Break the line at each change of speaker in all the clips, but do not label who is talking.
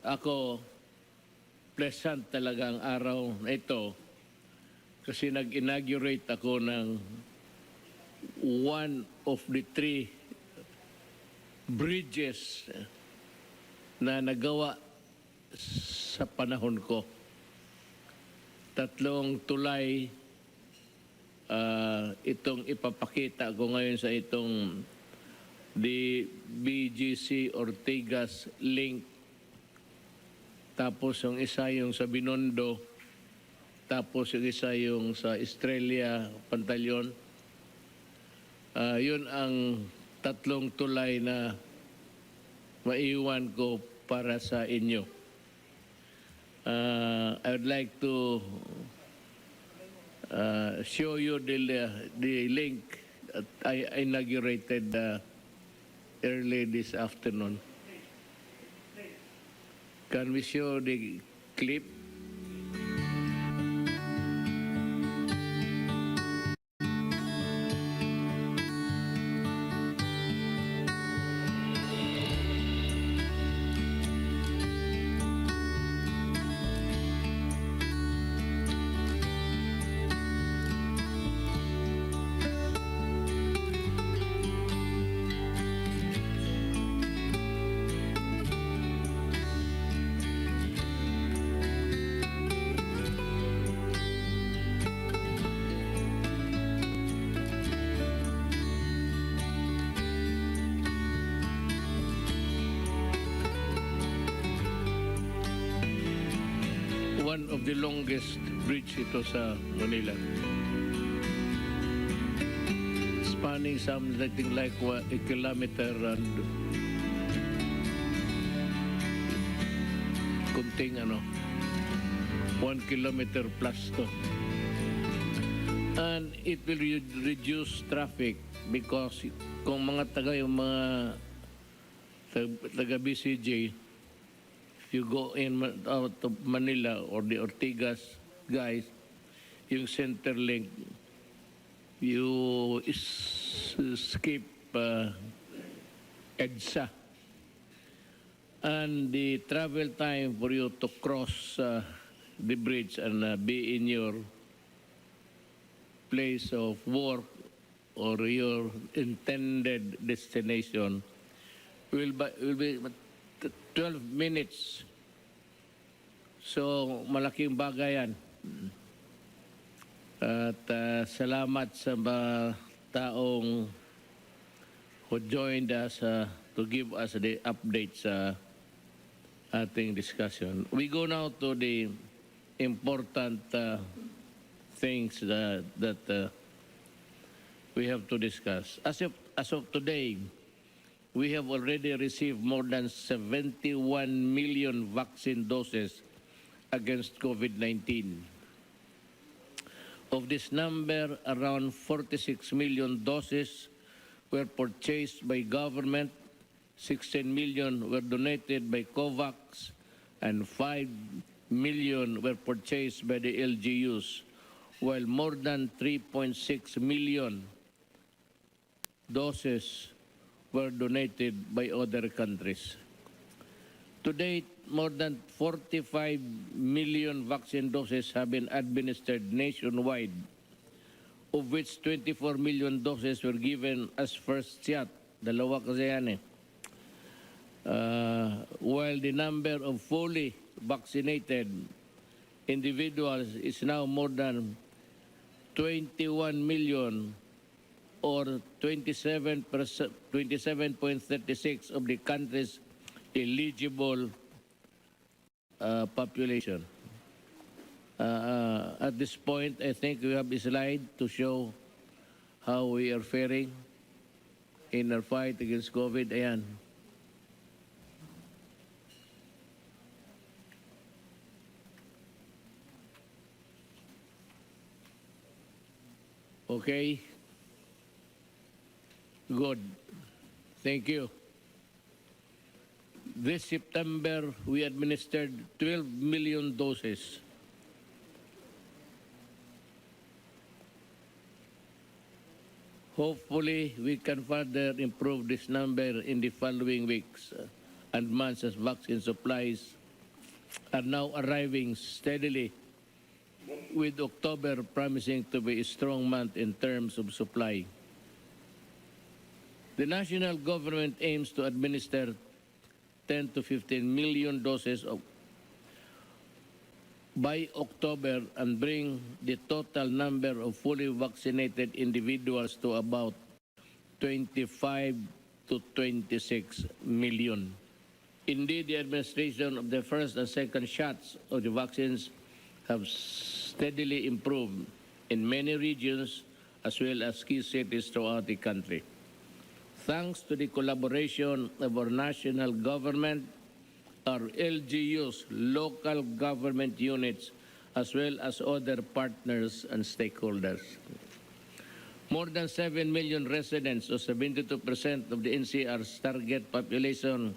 ako, pleasant talaga ang araw na ito kasi nag-inaugurate ako ng one of the three bridges na nagawa sa panahon ko. Tatlong tulay itong ipapakita ko ngayon sa itong the BGC Ortigas link. Tapos yung isa yung sa Binondo. Tapos yung isa yung sa Estrella Pantaleon. Yun ang tatlong tulay na maiwan ko para sa inyo. I would like to show you the link that I inaugurated early this afternoon. Can we show the clip? One of the longest bridge ito sa Manila. Spanning something like a kilometer and kunting 1 kilometer plus to. And it will reduce traffic because kung mga taga BCJ, you go in out of Manila or the Ortigas guys, yung center link, you skip EDSA. And the travel time for you to cross the bridge and be in your place of work or your intended destination will be 12 minutes. So, malaking bagay yan. At salamat sa mga taong who joined us to give us the update sa ating discussion. We go now to the important things that we have to discuss. As of today, we have already received more than 71 million vaccine doses against COVID-19. Of this number, around 46 million doses were purchased by government, 16 million were donated by COVAX, and 5 million were purchased by the LGUs, while more than 3.6 million doses were donated by other countries. To date, more than 45 million vaccine doses have been administered nationwide, of which 24 million doses were given as first shot. Dalawa kasi yan while the number of fully vaccinated individuals is now more than 21 million, or 27.36% of the country's eligible population. At this point, I think we have a slide to show how we are faring in our fight against COVID. Ayan. Okay. Good. Thank you. This September, we administered 12 million doses. Hopefully, we can further improve this number in the following weeks and months as vaccine supplies are now arriving steadily, with October promising to be a strong month in terms of supply. The national government aims to administer 10 to 15 million doses by October and bring the total number of fully vaccinated individuals to about 25 to 26 million. Indeed, the administration of the first and second shots of the vaccines have steadily improved in many regions as well as key cities throughout the country. Thanks to the collaboration of our national government, our LGUs, local government units, as well as other partners and stakeholders. More than 7 million residents, or 72% of the NCR's target population,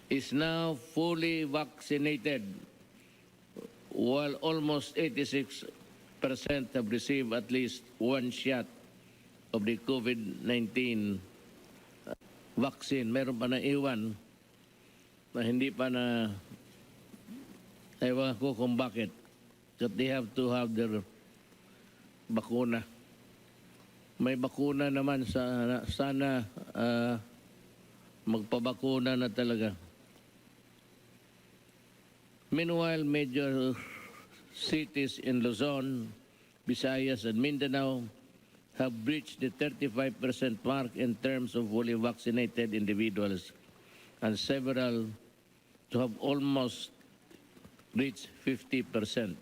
is now fully vaccinated, while almost 86% have received at least one shot of the COVID-19 vaccine. Meron pa na iwan na hindi pa na, ewan ko kung bakit, that they have to have their bakuna. May bakuna naman, sana magpabakuna na talaga. Meanwhile, major cities in Luzon, Visayas, and Mindanao have breached the 35% mark in terms of fully vaccinated individuals, and several to have almost reached 50%.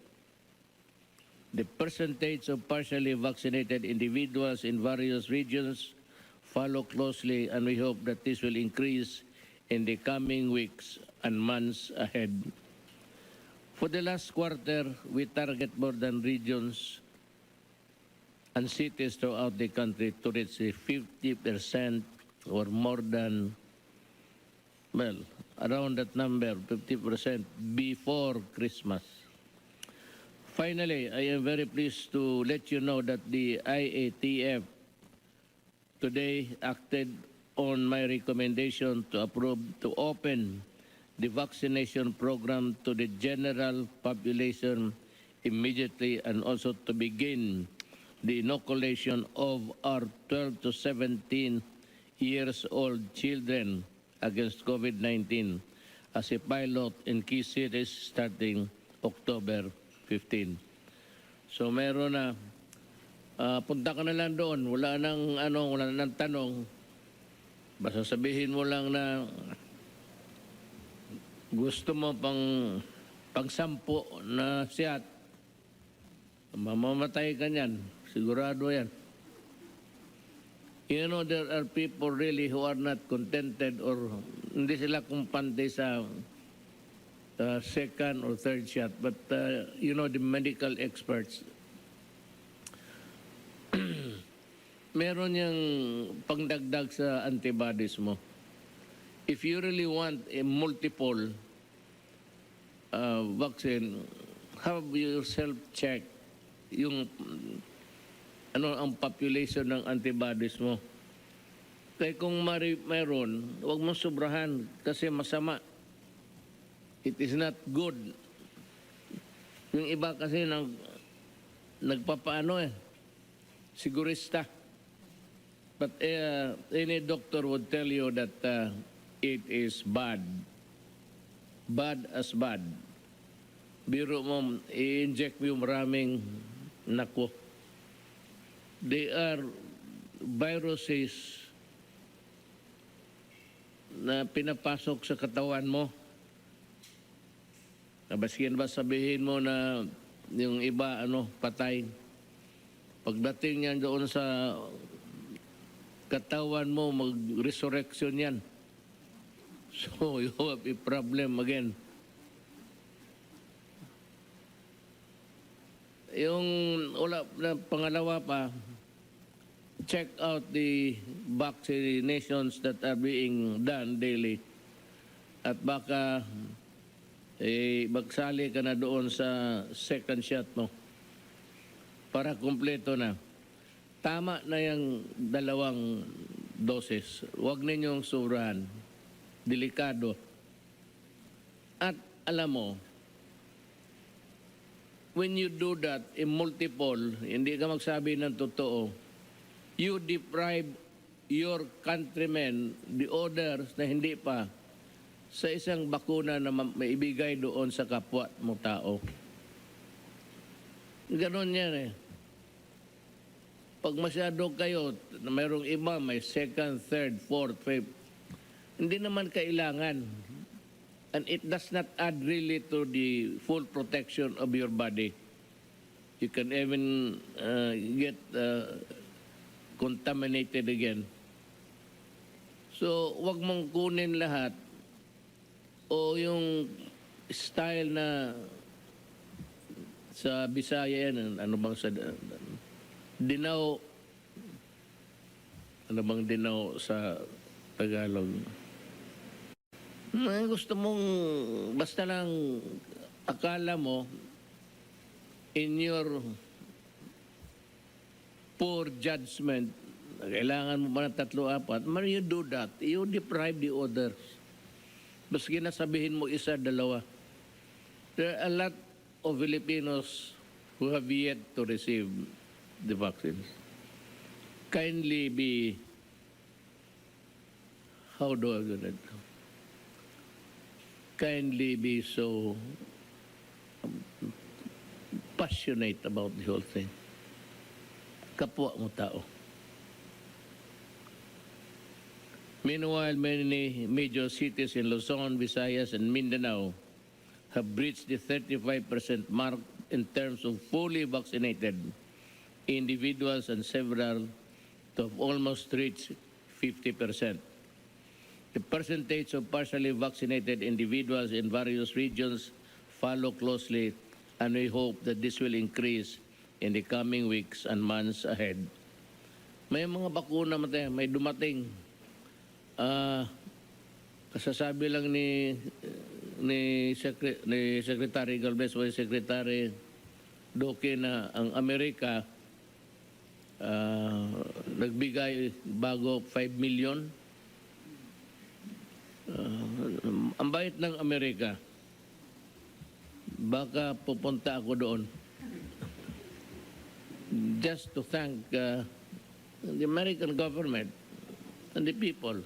The percentage of partially vaccinated individuals in various regions follow closely, and we hope that this will increase in the coming weeks and months ahead. For the last quarter, we target more than regions and cities throughout the country to reach 50% or more than, well, around that number, 50% before Christmas. Finally, I am very pleased to let you know that the IATF today acted on my recommendation to open the vaccination program to the general population immediately, and also to begin the inoculation of our 12 to 17 years old children against COVID-19 as a pilot in key cities starting October 15. So meron na, punta ka na lang doon, wala nang tanong, basta sabihin mo lang na gusto mo pang 10 na siyat, mamamatay ka niyan, sigurado yan. You know, there are people really who are not contented, or hindi sila kumpante sa second or third shot. But, you know, the medical experts, meron yung pangdagdag sa antibodies mo. If you really want a multiple vaccine, have yourself check yung ang population ng antibodies mo. Kaya kung mayroon, huwag mong sobrahan kasi masama. It is not good. Yung iba kasi nagpapaano sigurista. But any doctor would tell you that it is bad. Bad as bad. Biro mo, i-inject mo yung maraming nako. They are viruses na pinapasok sa katawan mo. Baskin ba sabihin mo na yung iba patay. Pagdating yan doon sa katawan mo, mag-resurrection yan. So you have a problem again. Yung pangalawa pa, check out the vaccinations that are being done daily. At baka magsali ka na doon sa second shot mo para kumpleto na. Tama na yung 2 doses. Huwag ninyong sobrahan. Delikado. At alam mo, when you do that in multiple, hindi ka magsabi ng totoo, you deprive your countrymen, the others na hindi pa, sa isang bakuna na maibigay doon sa kapwa mo tao. Ganon yan eh. Pag masyado kayo, na mayroong iba, may second, third, fourth, fifth, hindi naman kailangan. And it does not add really to the full protection of your body. You can even get contaminated again. So, wag mong kunin lahat o yung style na sa Bisaya yan, ano bang sa dinaw, ano bang dinaw sa Tagalog? Gusto mong, basta lang akala mo, in your poor judgment, kailangan mo ba ng 3-4, when you do that, you deprive the others. Maski na sabihin mo 1-2. There are a lot of Filipinos who have yet to receive the vaccines. Kindly be, how do I do that? Kindly be so passionate about the whole thing. Kapwa mo tao. Meanwhile, many major cities in Luzon, Visayas, and Mindanao have breached the 35% mark in terms of fully vaccinated individuals, and several to have almost reached 50%. The percentage of partially vaccinated individuals in various regions follow closely, and we hope that this will increase in the coming weeks and months ahead. May mga bakuna may dumating. Kasasabi lang ni Secretary Galvez o Secretary Duque na ang Amerika nagbigay bago 5 million. Ang bait ng Amerika. Baka pupunta ako doon. Just to thank the American government and the people.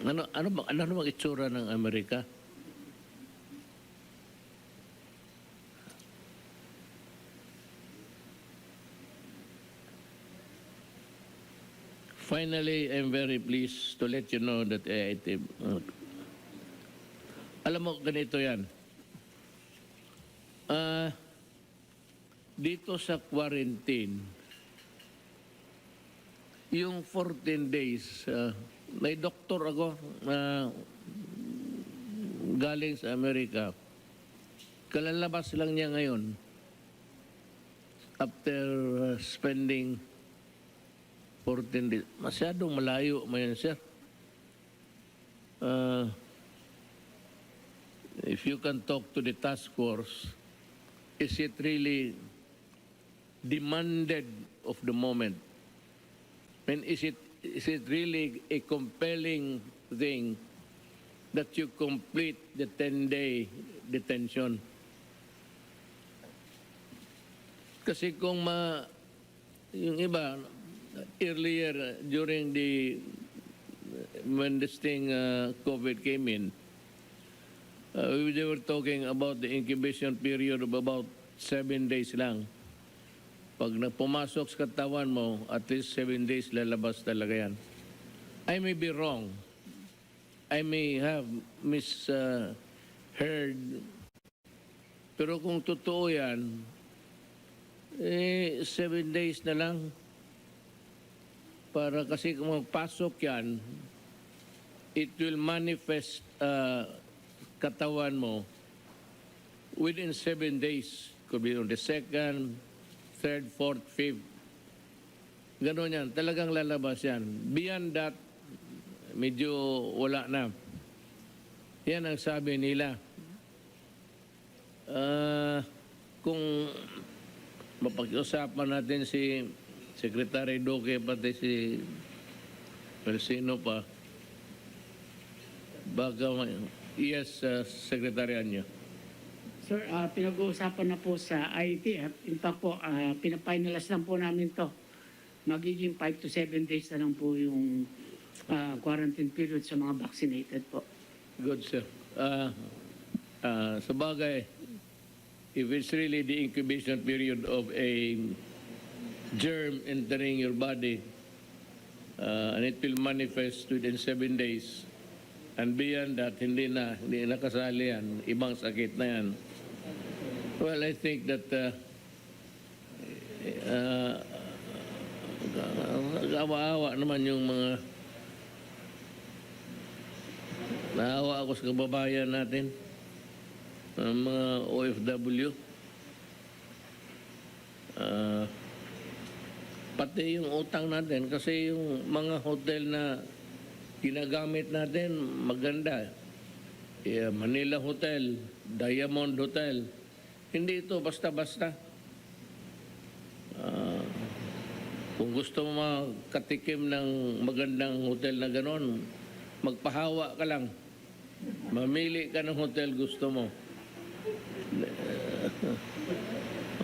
Ano bang itsura ng Amerika? Finally, I'm very pleased to let you know that alam mo, ganito yan. Dito sa quarantine, yung 14 days, may doktor ako galing sa Amerika. Kalalabas lang niya ngayon after spending 14 days. Masyadong malayo mo yan, sir. If you can talk to the task force, is it really demanded of the moment? And is it really a compelling thing that you complete the 10-day detention? Kasi kung yung iba, earlier during when this thing COVID came in, they were talking about the incubation period of about 7 days lang. Pag pumasok sa katawan mo, at least 7 days lalabas talaga yan. I may be wrong. I may have misheard. Pero kung totoo yan, 7 days na lang. Para kasi kung magpasok yan, it will manifest katawan mo within 7 days. Could be on the 2nd, 3rd, 4th, 5th. Ganon yan. Talagang lalabas yan. Beyond that, medyo wala na. Yan ang sabi nila. Kung mapag-usapan natin si Secretary Duque, pati si Persino pa, Yes, Secretary Anyo.
Sir, pinag-uusapan na po sa IETF. In fact po, pinapinalas lang po namin to. Magiging 5 to 7 days na lang po yung quarantine period sa mga vaccinated po.
Good, sir. Sa bagay, if it's really the incubation period of a germ entering your body, and it will manifest within 7 days, and beyond that, hindi na kasali yan, ibang sakit na yan. Well, I think that awa-awa naman yung mga naawa ako sa kababayan natin, mga OFW. Pati yung utang natin, kasi yung mga hotel na ginagamit natin, maganda. Manila Hotel, Diamond Hotel. Hindi ito basta-basta. Kung gusto mo makatikim ng magandang hotel na ganon, magpahawa ka lang. Mamili ka ng hotel gusto mo.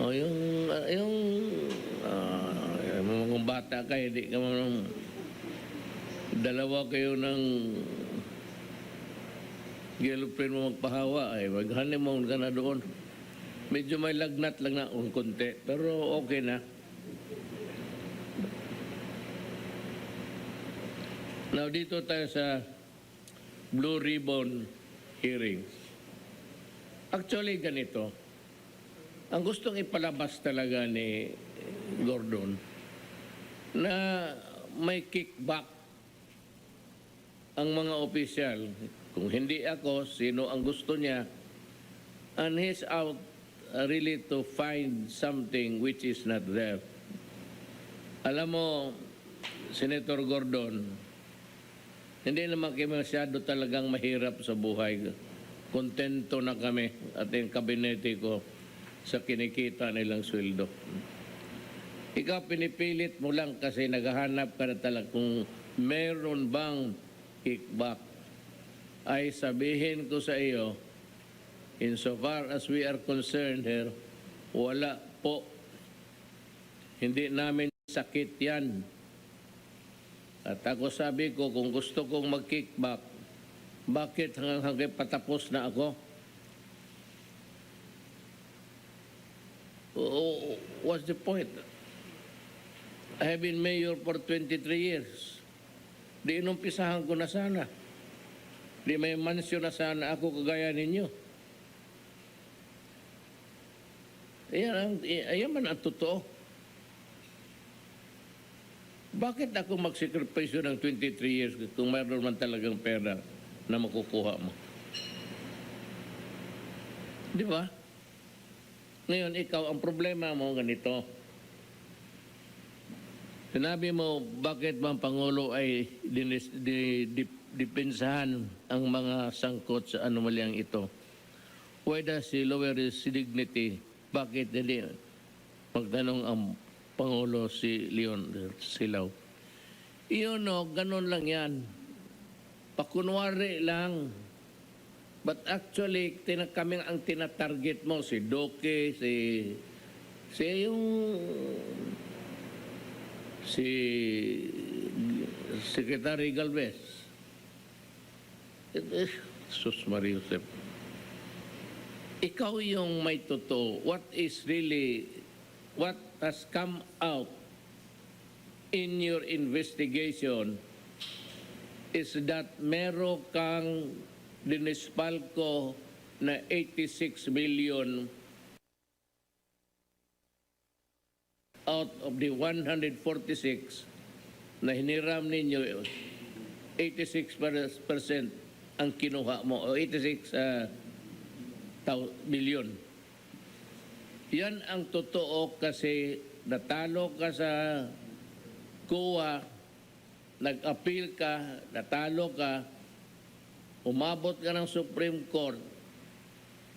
Yung mga bata ka, hindi ka man dalawa kayo ng girlfriend mo magpahawa, mag-honeymoon ka na doon. Medyo may lagnat lang na konti, pero okay na. Now, dito tayo sa Blue Ribbon hearings. Actually, ganito. Ang gustong ipalabas talaga ni Gordon na may kickback ang mga opisyal. Kung hindi ako, sino ang gusto niya? And he's out really to find something which is not there. Alam mo, Senator Gordon, hindi naman kami masyado talagang mahirap sa buhay. Kontento na kami at yung kabinete ko sa kinikita nilang sweldo. Ikaw pinipilit mo lang kasi naghahanap ka na talaga kung meron bang kickback. Ay sabihin ko sa iyo, insofar as we are concerned here, wala po. Hindi namin sakit yan. At ako sabi ko, kung gusto kong mag-kickback, bakit hanggang patapos na ako? What's the point? I have been mayor for 23 years. Di inumpisahan ko na sana. Di may mansyon na sana ako kagaya ninyo. Ayan man ang totoo. Bakit ako magsikripisyo ng 23 years kung mayroon man talagang pera na makukuha mo? Di ba? Ngayon, ikaw, ang problema mo ganito. Sinabi mo, bakit bang Pangulo ay dipensahan ang mga sangkot sa anomalyang ito? Why does he lower his dignity? Bakit hindi magtanong ang Pangulo si Leon Silao? Iyon no, ganun lang yan. Pakunwari lang. But actually, kami ang tinatarget mo, si Doke, si Secretary Galvez. Sus Mariusep. Ikaw yung may totoo. What has come out in your investigation is that meron kang dinispalko na 86 million out of the 146 na hiniram ninyo, 86% ang kinuha mo, o 86 million. Yan ang totoo kasi natalo ka sa COA, nag-appeal ka, natalo ka, umabot ka ng Supreme Court,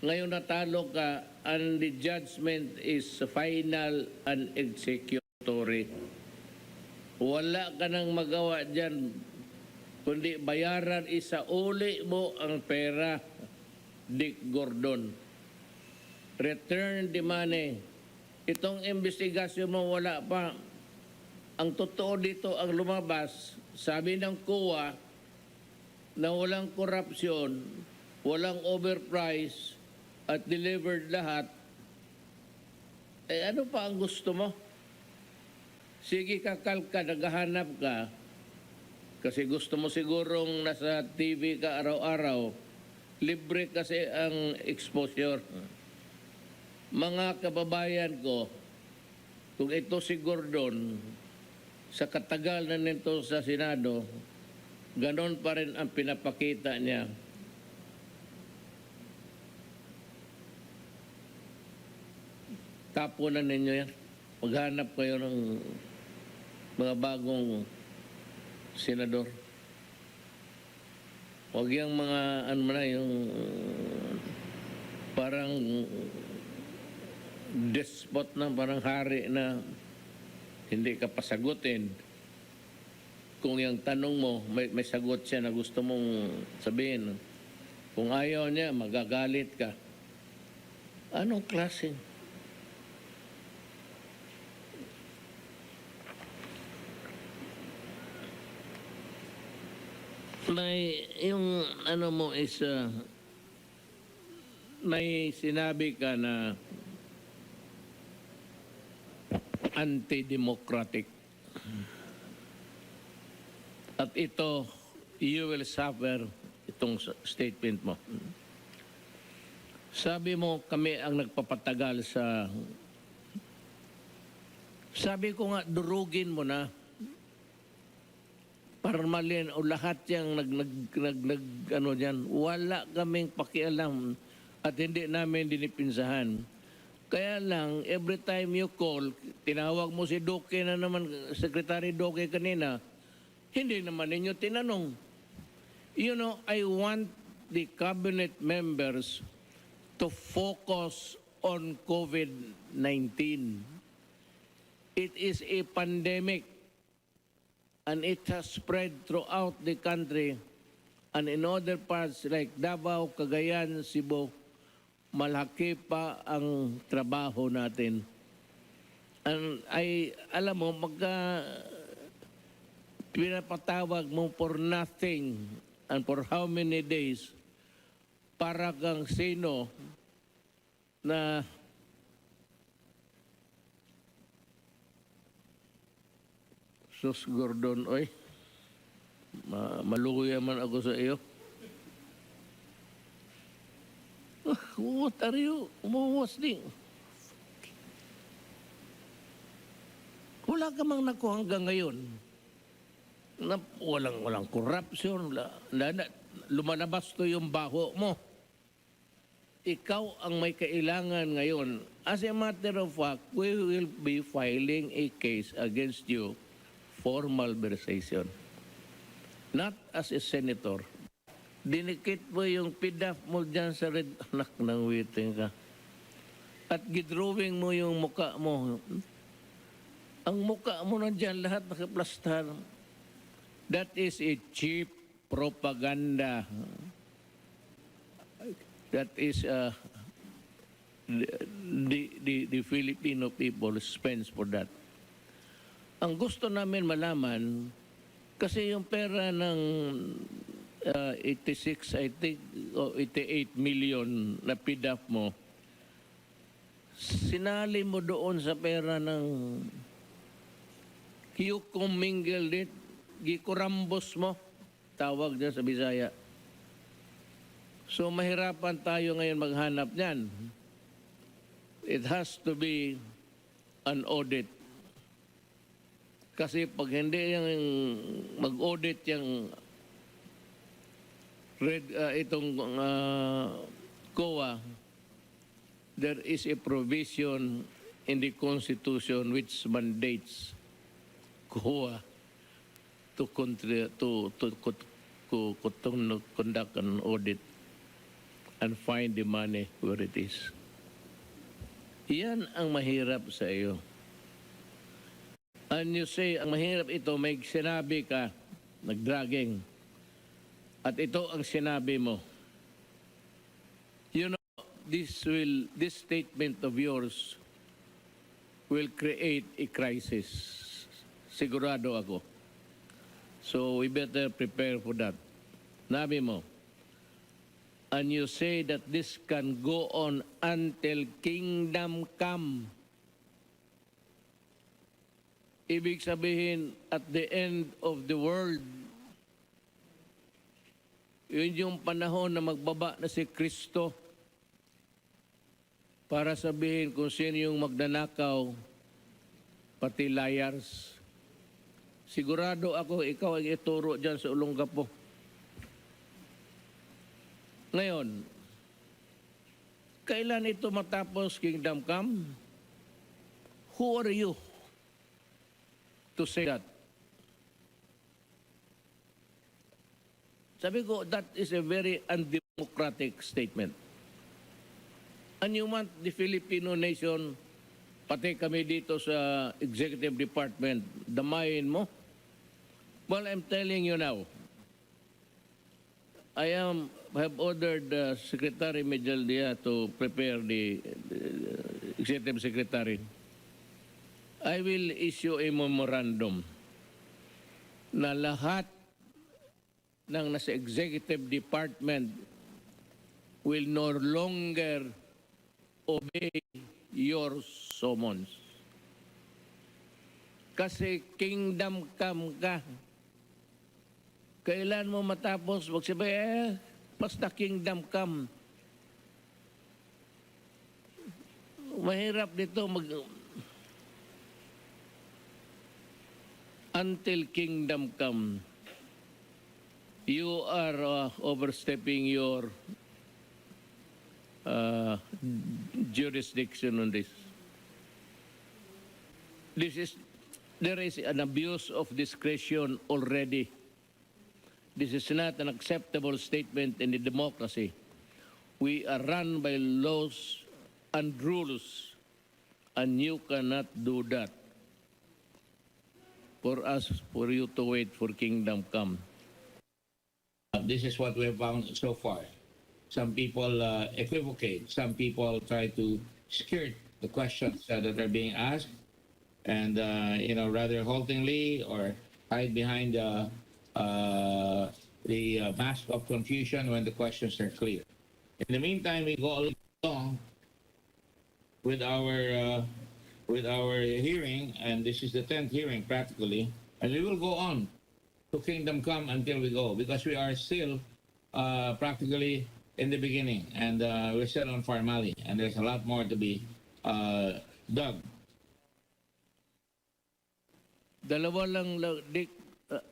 ngayon natalo ka, and the judgment is final and executory. Wala ka nang magawa dyan, kundi bayaran isa uli mo ang pera, Dick Gordon. Return the money. Itong investigasyon mo wala pa. Ang totoo dito ang lumabas, sabi ng COA na walang korupsyon, walang overprice at delivered lahat. Eh ano pa ang gusto mo? Sige kakalka, naghahanap ka. Kasi gusto mo sigurong nasa TV ka araw-araw. Libre kasi ang exposure. Mga kababayan ko, kung ito si Gordon, sa katagal na nito sa Senado, ganon pa rin ang pinapakita niya. Tapunan ninyo yan. Maghanap kayo ng mga bagong senador. Huwag yung mga, ano na, yung parang despot na, parang hari na hindi ka pasagutin. Kung yung tanong mo, may sagot siya na gusto mong sabihin. Kung ayaw niya, magagalit ka. Anong klase? May, yung ano mo is, may sinabi ka na anti-democratic. At ito, you will suffer itong statement mo. Sabi mo, kami ang nagpapatagal sa... Sabi ko nga, durugin mo na. Parmalin o lahat yung ano dyan, wala kaming pakialam at hindi namin dinipinsahan. Kaya lang, every time you call, tinawag mo si Duque na naman, Secretary Duque kanina, hindi naman ninyo tinanong. You know, I want the cabinet members to focus on COVID-19. It is a pandemic. And it has spread throughout the country and in other parts like Davao, Cagayan, Cebu, malaki pa ang trabaho natin. And alam mo, pinapatawag mo for nothing and for how many days para kang sino na Sus Gordon, oy. Maluya man ako sa iyo. What are you? What's this? Wala ka mang nakuha hanggang ngayon. Na, walang corruption. Lumalabas to yung baho mo. Ikaw ang may kailangan ngayon. As a matter of fact, we will be filing a case against you for malversation. Not as a senator. Dinikit mo yung PDAF mo dyan sa red. Anak ng witing ka. At gidrawing mo yung muka mo. Ang muka mo na dyan, lahat nakaplastar. That is a cheap propaganda. That is the Filipino people spends for that. Ang gusto namin malaman, kasi yung pera ng 86, I think, o 88 million na PDAF mo, sinali mo doon sa pera ng you commingled it, gikurambos mo, tawag dyan sa Bisaya. So mahirapan tayo ngayon maghanap niyan. It has to be an audit. Kasi pag hindi yung mag-audit yung itong COA, there is a provision in the Constitution which mandates COA to conduct an audit and find the money where it is. Yan ang mahirap sa iyo. And you say, ang mahirap ito, may sinabi ka, nag-dragging. At ito ang sinabi mo. You know, this statement of yours will create a crisis. Sigurado ako. So we better prepare for that. Nabi mo, and you say that this can go on until kingdom come. Ibig sabihin, at the end of the world, yun yung panahon na magbaba na si Kristo para sabihin kung sino yung magdanakaw, pati liars. Sigurado ako, ikaw ang ituro dyan sa Olongapo. Ngayon, kailan ito matapos, Kingdom Come? Who are you to say that? Sabi ko, that is a very undemocratic statement. And you want the Filipino nation, pati kami dito sa executive department, damayin mo? Well, I'm telling you now, I have ordered Secretary Medjaldia to prepare the executive secretary. I will issue a memorandum na lahat ng nasa executive department will no longer obey your summons. Kasi kingdom come ka. Kailan mo matapos? Magsabi, basta kingdom come. Mahirap dito until kingdom come. You are overstepping your jurisdiction on this. There is an abuse of discretion already. This is not an acceptable statement in a democracy. We are run by laws and rules, and you cannot do that for you to wait for kingdom come.
This is what we have found so far. Some people equivocate. Some people try to skirt the questions that are being asked, and rather haltingly or hide behind the mask of confusion when the questions are clear. In the meantime, we go along with our hearing, and this is the 10th hearing practically, and we will go on to kingdom come until we go, because we are still practically in the beginning, and we're still on formality, and there's a lot more to be dug.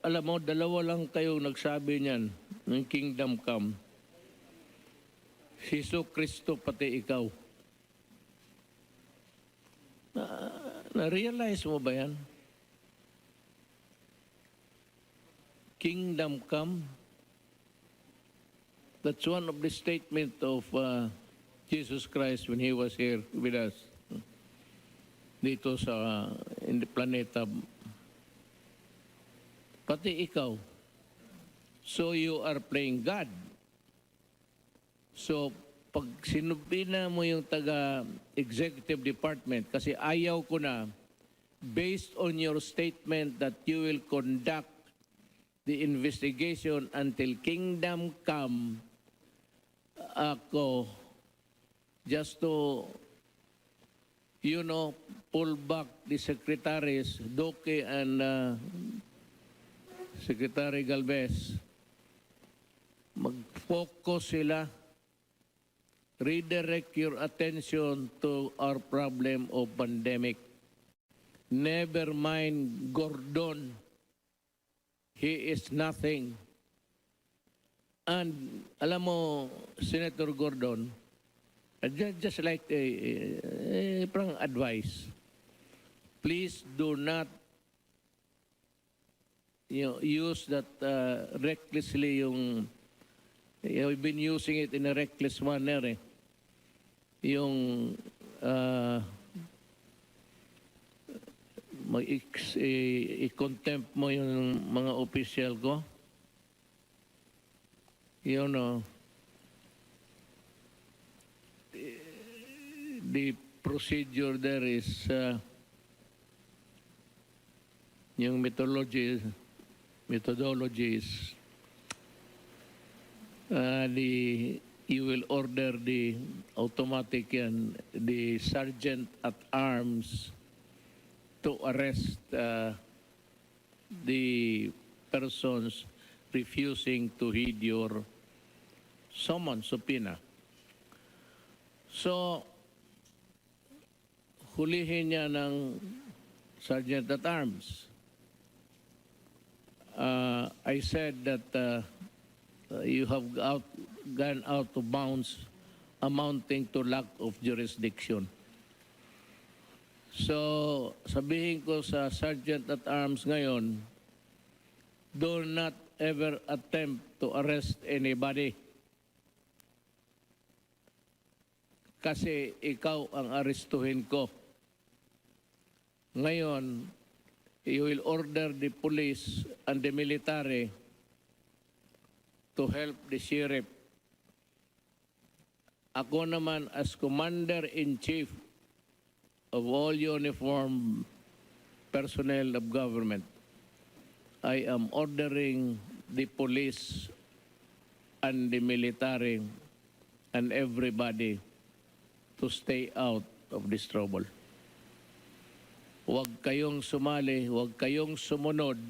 Alam mo, dalawa lang kayong nagsabi niyan ng kingdom come. Hesus Kristo pati ikaw. Na-realize mo ba yan? Kingdom come. That's one of the statement of Jesus Christ when He was here with us. Dito sa in the planeta. Pati ikaw. So you are playing God. So pag sinubina mo yung taga-executive department, kasi ayaw ko na, based on your statement that you will conduct the investigation until kingdom come, ako, just to, pull back the secretaries, Duque and Secretary Galvez, mag-focus sila, redirect your attention to our problem of pandemic. Never mind Gordon. He is nothing. And alam mo, Senator Gordon, just like a advice, please do not use that recklessly. We've been using it in a reckless manner. I-contempt mo yung mga official ko. you know, the procedure there is yung methodologies, you will order the automatic yan, the sergeant at arms to arrest the persons refusing to heed your summons, subpoena. So, hulihin niya ng sergeant at arms. I said that you have gone out of bounds amounting to lack of jurisdiction. So, sabihin ko sa sergeant at arms ngayon, do not ever attempt to arrest anybody. Kasi ikaw ang arestuhin ko. Ngayon, you will order the police and the military to help the sheriff. Ako naman as Commander-in-Chief of all uniformed personnel of government, I am ordering the police and the military and everybody to stay out of this trouble. Huwag kayong sumali, huwag kayong sumunod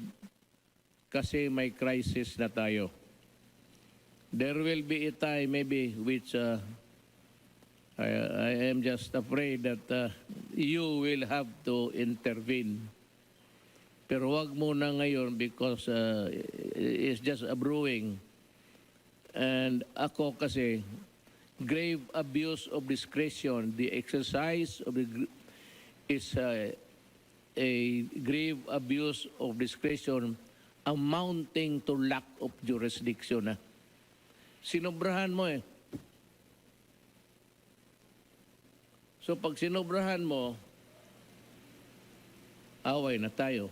kasi may crisis na tayo. There will be a time maybe which I am just afraid that you will have to intervene. Pero huwag muna ngayon because it's just a brewing. And ako kasi, grave abuse of discretion, the exercise of the is a grave abuse of discretion amounting to lack of jurisdiction. Sinobrahan mo eh. So pag sinobrahan mo, away na tayo.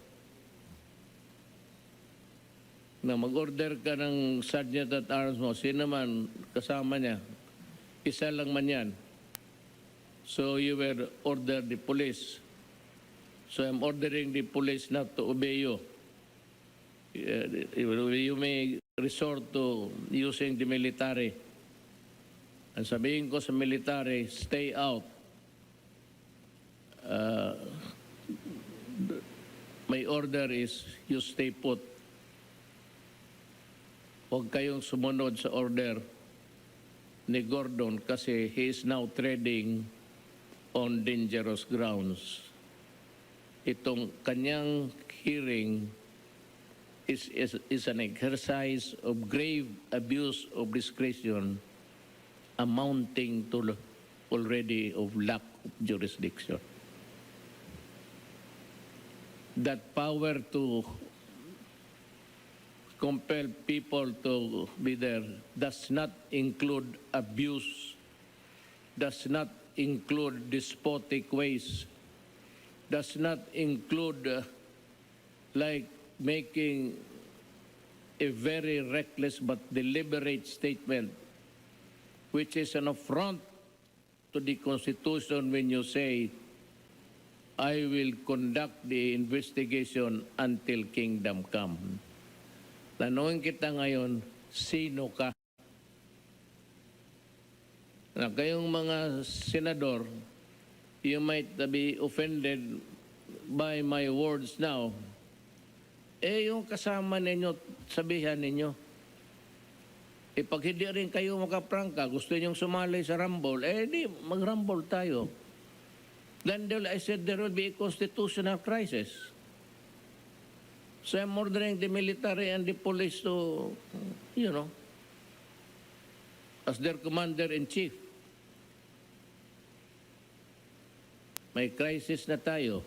Na mag-order ka ng sergeant at arms mo, sino man kasama niya, isa lang man yan. So you will order the police. So I'm ordering the police not to obey you. You may resort to using the military. Ang sabihin ko sa military, stay out. My order is you stay put. Huwag kayong sumunod sa order ni Gordon kasi he is now treading on dangerous grounds. Itong kanyang hearing is an exercise of grave abuse of discretion amounting to already of lack of jurisdiction. That power to compel people to be there does not include abuse, does not include despotic ways, does not include like making a very reckless but deliberate statement, which is an affront to the Constitution when you say, I will conduct the investigation until kingdom come. Tanungin kita ngayon, sino ka? Na kayong mga senador, you might be offended by my words now. Yung kasama ninyo, sabihan ninyo. Pag hindi rin kayo makaprangka, gusto ninyong sumali sa rumble, di mag-rumble tayo. Then I said there will be a constitutional crisis. So I'm ordering the military and the police to, as their commander-in-chief. May crisis na tayo.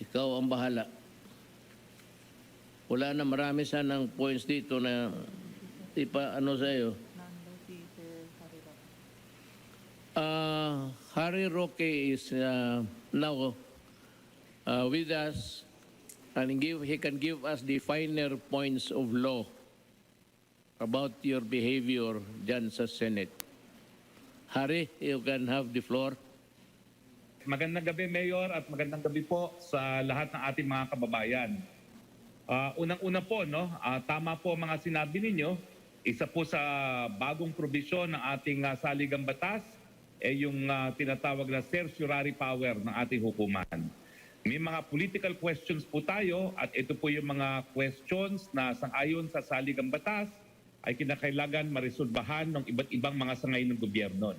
Ikaw ang bahala. Wala na marami sanang points dito na ipa-ano sa'yo. Harry Roque is now with us and he can give us the finer points of law about your behavior dyan sa Senate. Harry, you can have the floor.
Magandang gabi, Mayor, at magandang gabi po sa lahat ng ating mga kababayan. Unang-una po, tama po mga sinabi ninyo. Isa po sa bagong probisyon ng ating saligang batas ay yung tinatawag na certiorari power ng ating hukuman. May mga political questions po tayo at ito po yung mga questions na sangayon sa saligang batas ay kinakailangan maresolbahan ng iba't ibang mga sangay ng gobyerno.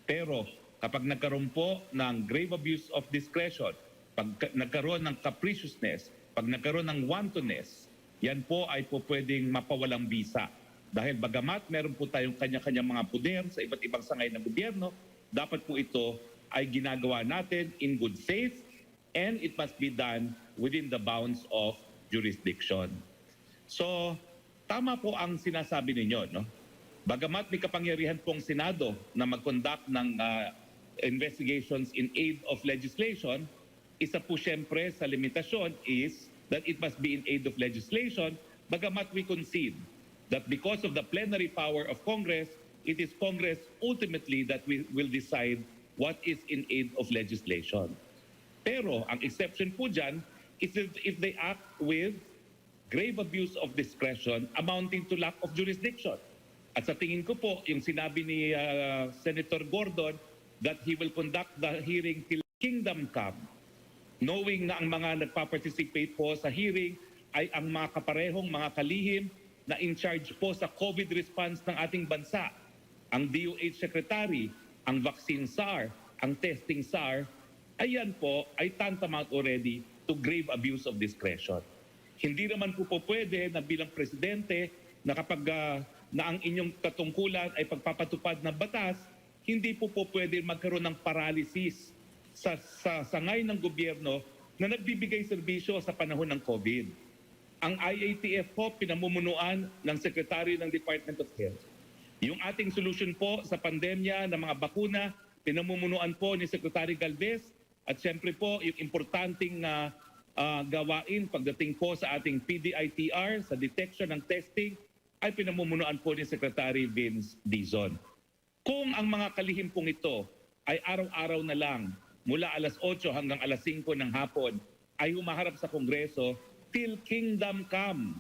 Pero kapag nagkaroon po ng grave abuse of discretion, pag nagkaroon ng capriciousness, pag nagkaroon ng wantonness, yan po ay po pwedeng mapawalang bisa. Dahil bagamat meron po tayong kanya-kanyang mga puder sa iba't ibang sangay ng gobyerno, dapat po ito ay ginagawa natin in good faith and it must be done within the bounds of jurisdiction. So, tama po ang sinasabi ninyo, Bagamat may kapangyarihan pong Senado na mag-conduct ng investigations in aid of legislation, isa po siyempre sa limitasyon is that it must be in aid of legislation, bagamat we concede that because of the plenary power of Congress, it is Congress ultimately that will decide what is in aid of legislation. Pero ang exception po dyan is if they act with grave abuse of discretion amounting to lack of jurisdiction. At sa tingin ko po, yung sinabi ni Senator Gordon that he will conduct the hearing till kingdom come, knowing na ang mga nagpa-participate po sa hearing ay ang mga kaparehong mga kalihim na in charge po sa COVID response ng ating bansa. Ang DOH Secretary, ang vaccine SAR, ang testing SAR, ayan po ay tantamount already to grave abuse of discretion. Hindi naman po pwede na bilang presidente na kapag na ang inyong katungkulan ay pagpapatupad ng batas, hindi po pwede magkaroon ng paralysis sa sangay ng gobyerno na nagbibigay serbisyo sa panahon ng COVID. Ang IATF po pinamumunuan ng Secretary ng Department of Health. Yung ating solution po sa pandemya ng mga bakuna, pinamumunuan po ni Secretary Galvez at siyempre po yung importanteng gawain pagdating po sa ating PDITR, sa detection ng testing, ay pinamumunuan po ni Secretary Vince Dizon. Kung ang mga kalihim pong ito ay araw-araw na lang mula alas 8 hanggang alas 5 ng hapon ay humaharap sa Kongreso till kingdom come,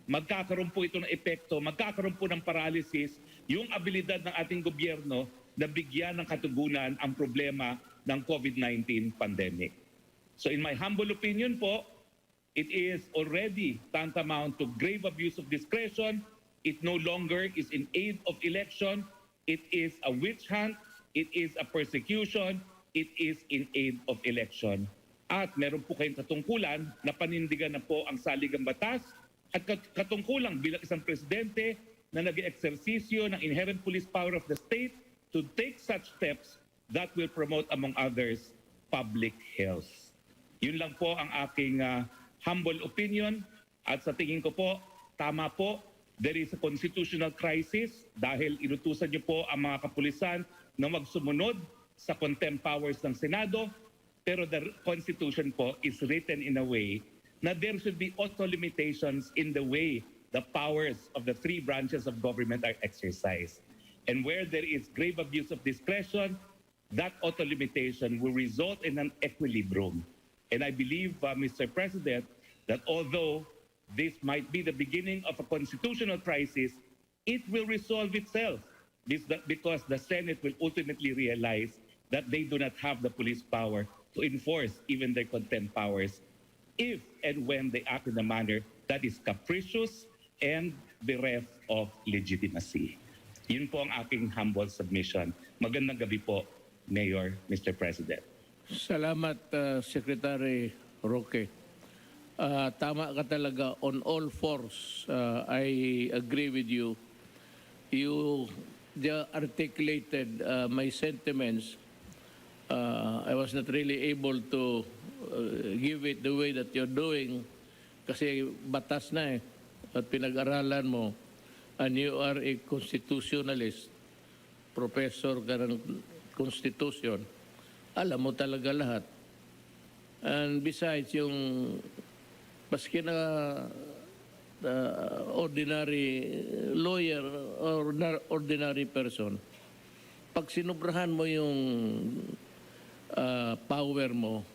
magkakaroon po ito ng epekto, magkakaroon po ng paralysis yung abilidad ng ating gobyerno na bigyan ng katugunan ang problema ng COVID-19 pandemic. So in my humble opinion po, it is already tantamount to grave abuse of discretion. It no longer is in aid of election. It is a witch hunt. It is a persecution. It is in aid of election. At meron po kayong katungkulan na panindigan na po ang saligang batas at katungkulang bilang isang presidente na nag-eeksersisyo ng inherent police power of the state to take such steps that will promote, among others, public health. Yun lang po ang aking humble opinion at sa tingin ko po, tama po, there is a constitutional crisis dahil inutusan niyo po ang mga kapulisan na magsumunod sa contempt powers ng Senado, pero the Constitution po is written in a way na there should be auto limitations in the way the powers of the three branches of government are exercised. And where there is grave abuse of discretion, that auto limitation will result in an equilibrium. And I believe, Mr. President, that although this might be the beginning of a constitutional crisis, it will resolve itself because the Senate will ultimately realize that they do not have the police power to enforce even their contempt powers if and when they act in a manner that is capricious and bereft of legitimacy. Yun po ang aking humble submission. Magandang gabi po, Mayor, Mr. President.
Salamat, Secretary Roque. Tama ka talaga on all fours. I agree with you. You articulated my sentiments. I was not really able to give it the way that you're doing kasi batas na at pinag-aralan mo and you are a constitutionalist, professor ka ng Constitution. Alam mo talaga lahat. And besides, yung maski na ordinary lawyer or ordinary person. Pag sinubrahan mo yung power mo,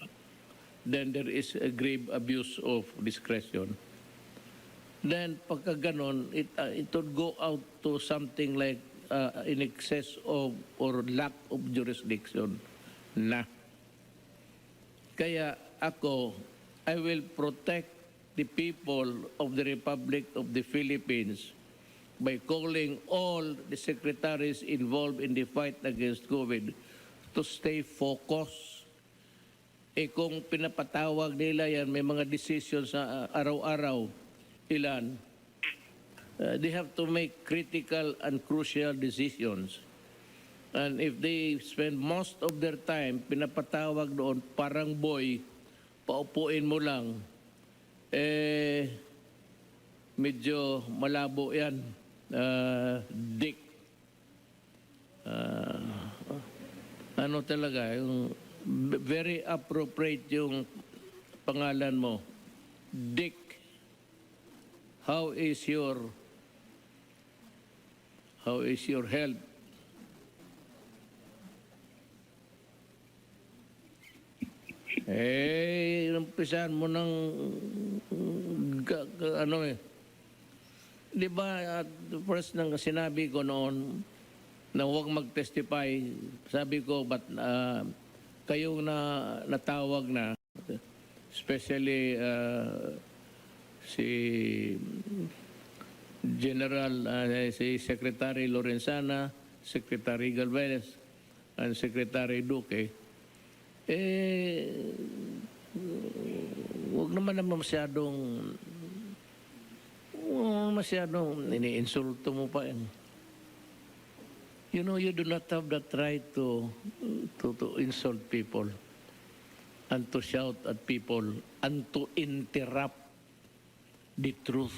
then there is a grave abuse of discretion. Then pagka ganon, it would go out to something like in excess of or lack of jurisdiction na. Kaya ako, I will protect the people of the Republic of the Philippines by calling all the secretaries involved in the fight against COVID to stay focused. Kung pinapatawag nila yan, may mga decisions sa araw-araw, ilan, they have to make critical and crucial decisions. And if they spend most of their time, pinapatawag doon, parang boy, paupuin mo lang, medyo malabo yan. Dick. Ano talaga, yung very appropriate yung pangalan mo. Dick. How is your health? Umpisahan mo ng ano di ba first nang sinabi ko noon na huwag mag-testify, sabi ko but kayong natawag na, especially si General, si Secretary Lorenzana, Secretary Galvez, and Secretary Duque, huwag naman masyadong iniinsulto mo pa yan. You know, you do not have that right to insult people and to shout at people and to interrupt the truth.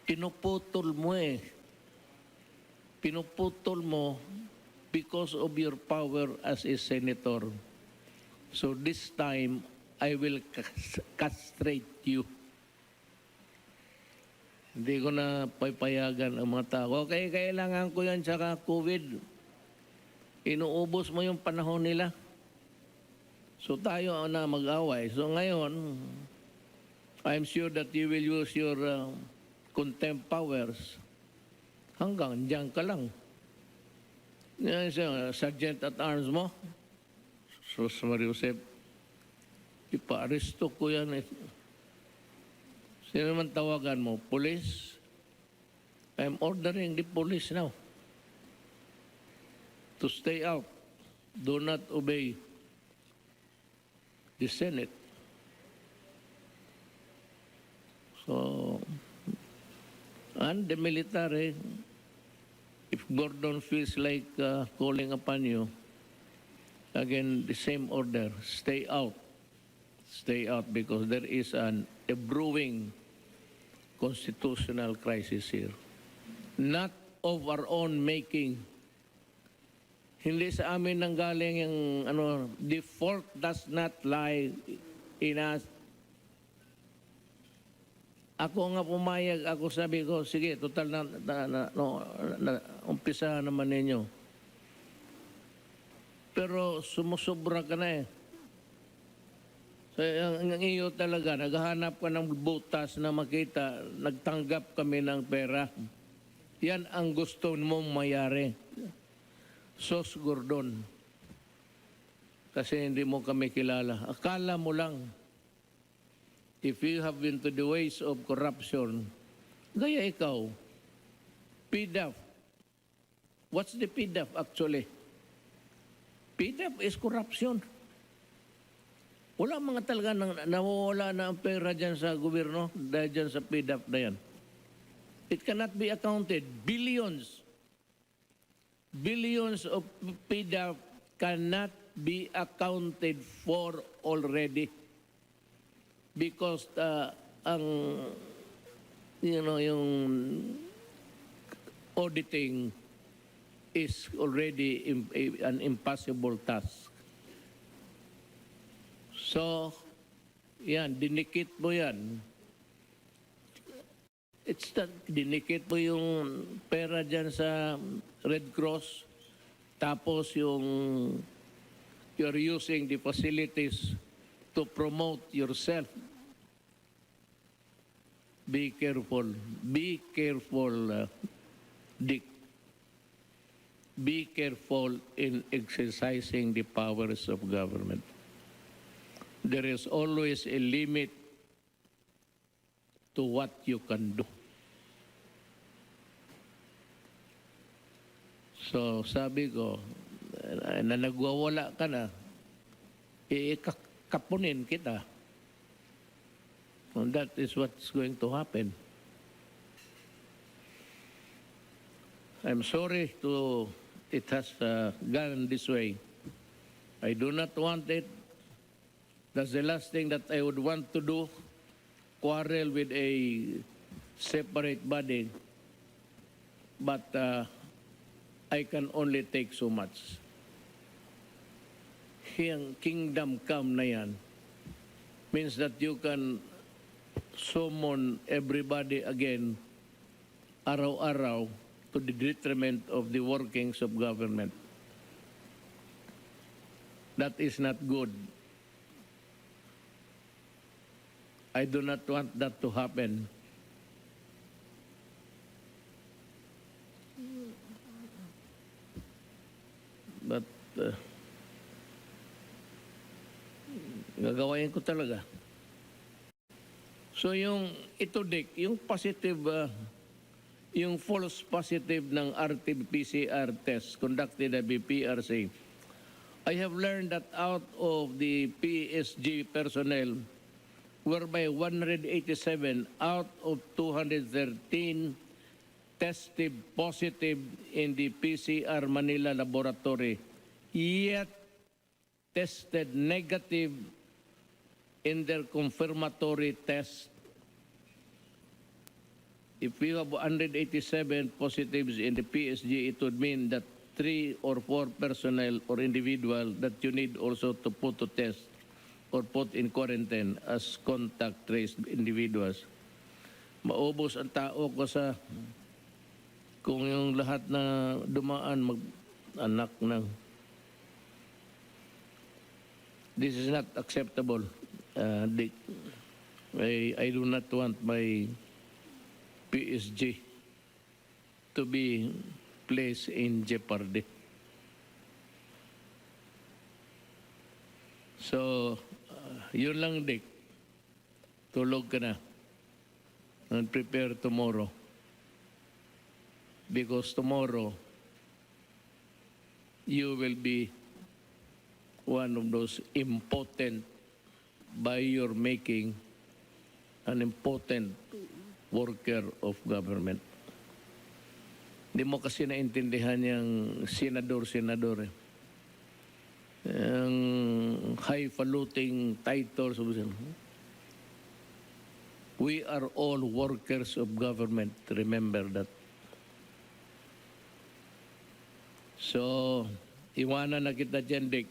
Pinuputol mo Pinuputol mo because of your power as a senator. So this time, I will castrate you. Hindi ko na papayagan ang mga tao. Okay, kailangan ko yan saka COVID. Inuubos mo yung panahon nila. So tayo na mag-away. So ngayon, I'm sure that you will use your contempt powers. Hanggang diyan ka lang. Yan siya, Sergeant at Arms mo. Sus Mariusep, ipa-aresto ko yan. Sino man tawagan mo? Police? I'm ordering the police now to stay out. Do not obey the Senate. So, and the military, if Gordon feels like calling upon you, again, the same order, stay out. Stay out because there is a brewing constitutional crisis here. Not of our own making. Hindi sa amin nanggaling yung the fault does not lie in us. Ako nga pumayag, ako sabi ko, sige, total umpisa naman ninyo. Pero sumusobra ka na So, ang iyo talaga, naghahanap ka ng butas na makita, nagtanggap kami ng pera. Yan ang gusto mong mayari. Sos Gordon. Kasi hindi mo kami kilala. Akala mo lang, if you have been to the ways of corruption, gaya ikaw, PDAF. What's the PDAF actually? PDAF is corruption. Wala mga talaga nawawala na ang pera dyan sa gobyerno dahil dyan sa PDAF na yan. It cannot be accounted. Billions. Billions of PDAF cannot be accounted for already. Because yung auditing is already an impossible task. So, yan, dinikit mo yan. It's that dinikit mo yung pera dyan sa Red Cross, tapos you're using the facilities to promote yourself. Be careful. Be careful, Dick. Be careful in exercising the powers of government. There is always a limit to what you can do. So sabi ko, na nagwawala ka na, kapunin kita. And that is what's going to happen. I'm sorry it has gone this way. I do not want it. That's the last thing that I would want to do, quarrel with a separate body. But I can only take so much. Yung kingdom come na yan means that you can summon everybody again araw-araw to the detriment of the workings of government. That is not good. I do not want that to happen. But gagawain ko talaga. So yung ito, Dick, yung positive, yung false positive ng RT-PCR test conducted by PRC, I have learned that out of the PSG personnel, whereby 187 out of 213 tested positive in the PCR Manila laboratory, yet tested negative in their confirmatory test. If we have 187 positives in the PSG, it would mean that 3 or 4 personnel or individual that you need also to put to test or put in quarantine as contact traced individuals. Maubos ang tao ko sa kung yung lahat na dumaan mag-anak ng. This is not acceptable. Dick. I do not want my PSG to be placed in jeopardy. So, yun lang, Dick. Tulog ka na. And prepare tomorrow. Because tomorrow, you will be one of those impotent by your making an impotent worker of government. Hindi mo kasi naintindihan yung senador-senador. Ang highfalutin titles. We are all workers of government. Remember that. So, iwanan na kita dyan, Dick.